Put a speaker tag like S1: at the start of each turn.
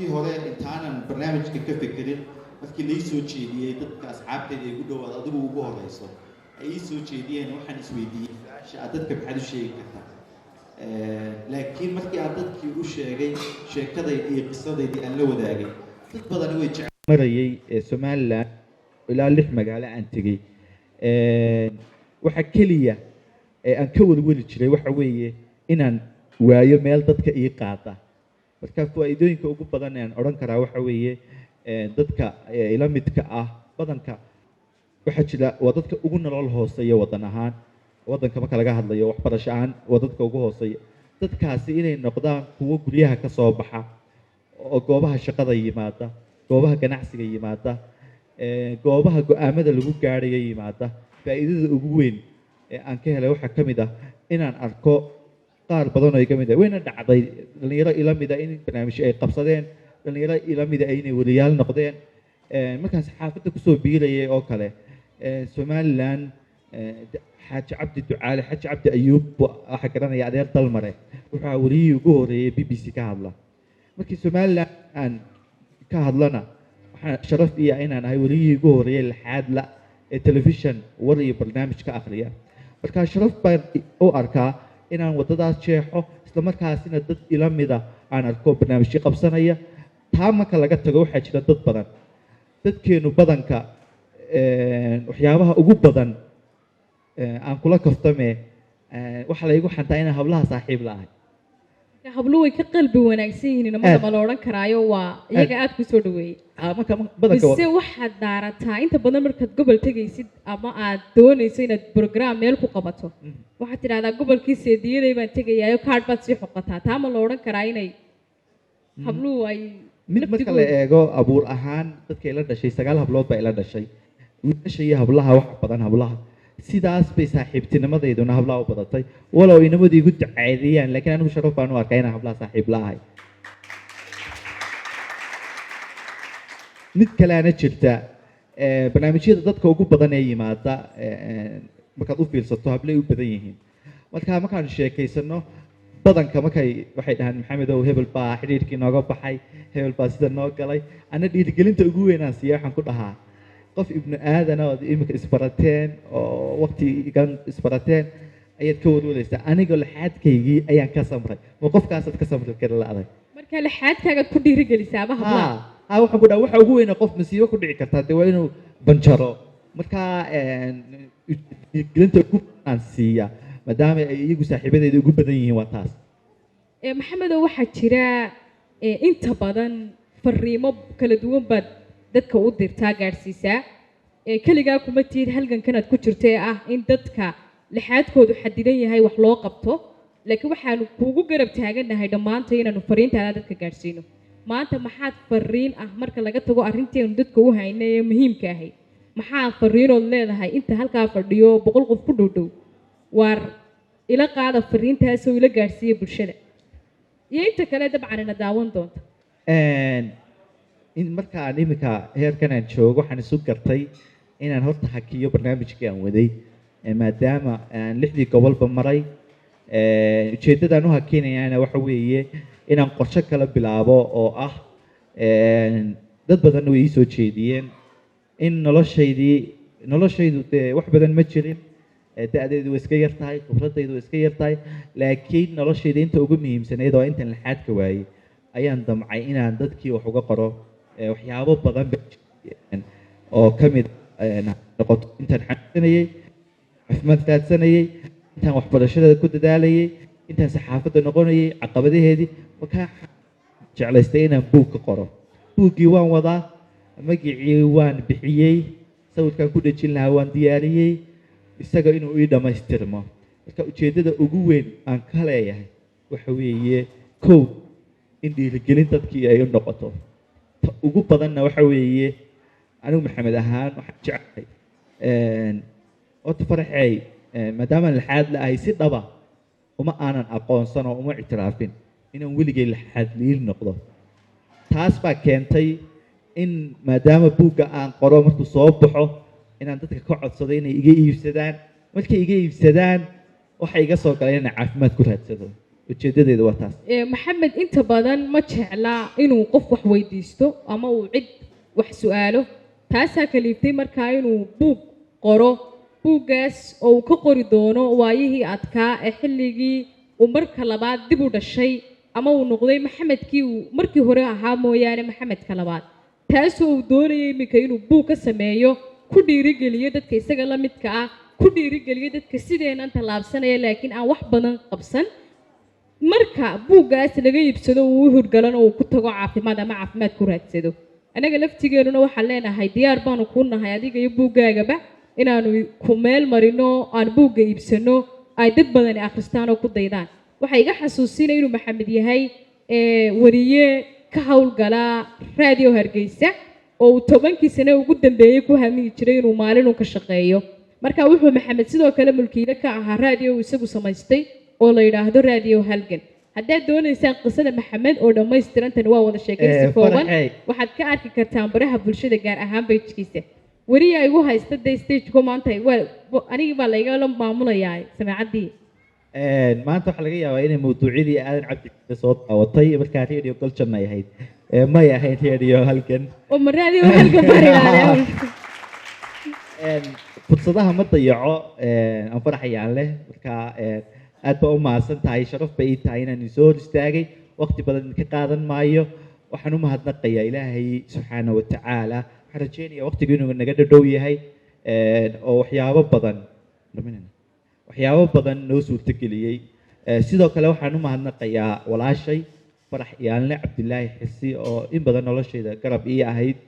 S1: markii hore intaanan barnaamijka ka fekerin markii la ii soo jeediyey dadka asxaabteeda ay ugu dhowaad adigu ugu horeyso ay ii soo jeediyeen waxaan isweydiiyey su-aasha aad dadka maxaad u sheegi kartaa laakiin markii aad dadkii u sheegay sheekadayda iyo qisadaydii aan la wadaagay dad badani way marayay somalilan ilaa 6 magaalo aan tegey waxa keliya aan ka walwali jiray waxa weeye inaan waayo meel dadka ii qaata marka faa'iidooyinka ugu badan aan oran karaa waxa weeye dadka ila midka ah badanka waxa jira waa dadka ugu nolol hooseeya wadan ahaan wadanka marka laga hadlayo waxbarasho ahaan waa dadka ugu hooseeya dadkaasi inay noqdaan kuwo guryaha ka soo baxa oo goobaha shaqada yimaada goobaha ganacsiga yimaada goobaha go'aamada lagu gaarayo yimaada faa'iidada ugu weyn ee aan ka helay waxa kamid ah inaan arko qaar badan oo ay kamid ah wayna dhacday dhalinyaro ila mid ah in barnaamijyo ay qabsadeen dhalinyaro ila mid ah inay waliyaal noqdeen markaan saxaafadda kusoo biirayay oo kale Somaliland xaaji cabdi ducaale xaaji cabdi ayuub waxa garanaya adeer dalmare wuxuu wariyay ugu horeeyay BBC ka hadla markii Somaliland aan ka hadlana waxa sharaf iyo inaan ahay wariyay ugu horeeyay laxaad la ee television war iyo barnaamij ka akhriya marka sharaf baan u arkaa inaan wadadaas jeexo isla markaasina dad ila mid ah aan arko barnaamijyo qabsanaya taa marka laga tago waxaa jira dad badan dadkeenu badanka waxyaabaha ugu badan aan kula kaftame waxa la igu xantaa inaan hablaha saaxiib la ahay
S2: habluhu way ka qalbi wanaagsan yihiin ma la oran karaayo waa iyaga aad ku soo dhaweeyay
S1: marka badanka
S2: mise waxaad daarataa inta badan markaad gobol tegaysid ama aad doonayso inaad program meel ku qabato waxaad tidhahdaa gobolkii seediyaday baan tegayaayo kaadh baad sii xoqataa taa ma la oran karaa inay habluhu ay
S1: mid marka la eego abuur ahaan dadka ila dhashay 9 hablood baa ila dhashay wiilasha iyo hablaha wax badan hablaha sidaas bay saaxiibtinimadeeduna hablaha u badatay walow inamadii igu ducaadiyaan laakiin anigu sharaf baan u arkaa inaan hablaha saaxiib laahay mid kale ana jirta barnaamijyada dadka ugu badan ee yimaada markaad u fiirsato hablay u badan yihiin markaan sheekaysano badanka waxay dhahaan maxamed oo hebel baa xiriirkii nooga baxay hebel baa sida noo galay ana dhiirigelinta ugu weyn aan siiyo waxaan ku dhahaa qof ibnu aadan oo imika isbarateen oo waqtigan isbarateen ayaad ka warwaraysaa anigoo laxaadkaygii ayaan ka samray ma qofkaasaad ka samri kara la'aday
S2: marka laxaadkaaga ku dhiirigelisaa ama hablaha
S1: waxaan ku dhahaa waxa ugu weyn qof masiibo ku dhici kartaa dee waa inuu banjaro marka dhiirigelinta ugu aan siiya maadaama ay iyagu saaxiibadeeda ugu badan yihiin waa taas
S2: maxamedow waxaa jira inta badan fariimo kala duwan baad dadka u dirtaa gaadhsiisaa keligaa kuma tiid halgankanaad ku jirto ee ah in dadka lixaadkoodu xadidan yahay wax loo qabto laakiin waxaanu kuugu garab taagannahay dhammaanta inaanu fariintaada dadka gaadhsiino maanta maxaad fariin ah marka laga tago arrinteenu dadka u hayna ee muhiimka ahay maxaa fariinood leedahay inta halkaa fadhiyo 100 qof ku dhowdhow waar ila qaada fariintaasoo ila gaadhsiiya bulshada iyo inta kale dabcan ina daawan doonta
S1: in markaan imika heerkan aan joogo waxaan isu gartay inaan horta hakiyo barnaamijkii aan waday maadaama aan 6 gobolba maray ujeedadaan u hakinayaana waxa weeye inaan qorshe kala bilaabo oo ah dad badan way ii soo jeediyeen in noloshaydu dee wax badan ma jirin da'deedu way iska yar tahay khibradaydu way iska yar tahay laakiin noloshayda inta ugu muhiimsanayd oo intan laxaadka waayey ayaan damcay inaan dadkii wax uga qoro waxyaabo badan oo ka mid noqoto intaan xanuunsanayay caafimaad raadsanayay intaan waxbarashada ku dadaalayay intaan saxaafadda noqonayay caqabadaheedii markaa jeclaystay inaan buug ka qoro buuggii waan wadaa magacii waan bixiyey sawirkaan ku dhejin lahaa waan diyaariyey isaga inuu ii dhammaystirmo marka ujeeddada ugu weyn aan ka leeyahay waxa weeye kow in dhiirigelin dadkii ay u noqoto ugu badanna waxa weeye anigu maxamed ahaan waxaan jeclahay horta faraxay maadaama laxaad la'ahay si dhaba uma aanan aqoonsan oo uma ictiraafin inaan weligay laxaad liil noqdo taas baa keentay in maadaama buugga aan qoro markuu soo baxo inaan dadka ka codsado inay iga iibsadaan markay iga iibsadaan waxa iga soo galay inaan caafimaad ku raadsado ujeedadeedu waa taas.
S2: maxamed inta badan ma jecla inuu qof wax weydiisto ama uu cid wax su-aalo. taasaa kaliiftay markaa inuu buug qoro. buuggaas oo uu ka qori doono waayihii adkaa ee xilligii uu marka labaad dib u dhashay ama uu noqday maxamedkii uu markii hore ahaa mooyaane maxamedka labaad. taasoo uu doonayay iminka inuu buug ka sameeyo, ku dhiirigeliyo dadka isaga la midka ah, ku dhiirigeliyo dadka sideenan tallaabsanaya laakiin aan wax badan qabsan. marka buuggaas laga iibsado uu u hurgalano uu ku tago caafimaad ama caafimaad ku raadsado. anaga laftigeennuna waxaan leenahay diyaar baanu kuu nahay adiga iyo buuggaagaba inaanu ku meel marino, aan buugga iibsano, ay dad badani akhristaan oo ku daydaan. waxay iga xasuusinaya inuu maxamed yahay wariye ka howlgala raadiyo Hargeysa oo uu 10kii sano ugu dambeeyay ku hamiyi jiray inuu maalin ka shaqeeyo. marka wuxuu maxamed sidoo kale mulkiile ka ahaa raadiyo isagu samaystay oo la yiraahdo raadiyo Halgan. haddaad doonaysaan qisada maxamed oo dhammaystiran tan waa wada sheekaysi kooban waxaad ka arki kartaan baraha bulshada gaar ahaan page-kiisa. wariye ay ugu haysta stage-ku maanta aniga baa layga la maamulayaa samaacadii.
S1: maanta waxaa laga yaabaa inay mawduucyadii aadan cabdi soo daawatay markaa radio Galjan ay ahayd may ahayn radio Halgan
S2: oo ma radio Halgan barilaale
S1: fursadaha ma dayaco aan farxayaan leh markaa aad baa u mahadsan tahay. sharaf bay tahay inaan soo hor istaagay, waqti badan ka qaadan maayo. waxaan u mahadnaqayaa ilaahay subxaanahu wa tacaala. waxaan rajeynayaa waqtigu inuu naga dhadhow yahay oo waxyaabo badan noo suurtageliyey. sidoo kale waxaan u mahadnaqayaa walaashay farax iyaanle cabdilaahi xisi oo in badan noloshayda garab ii ahayd.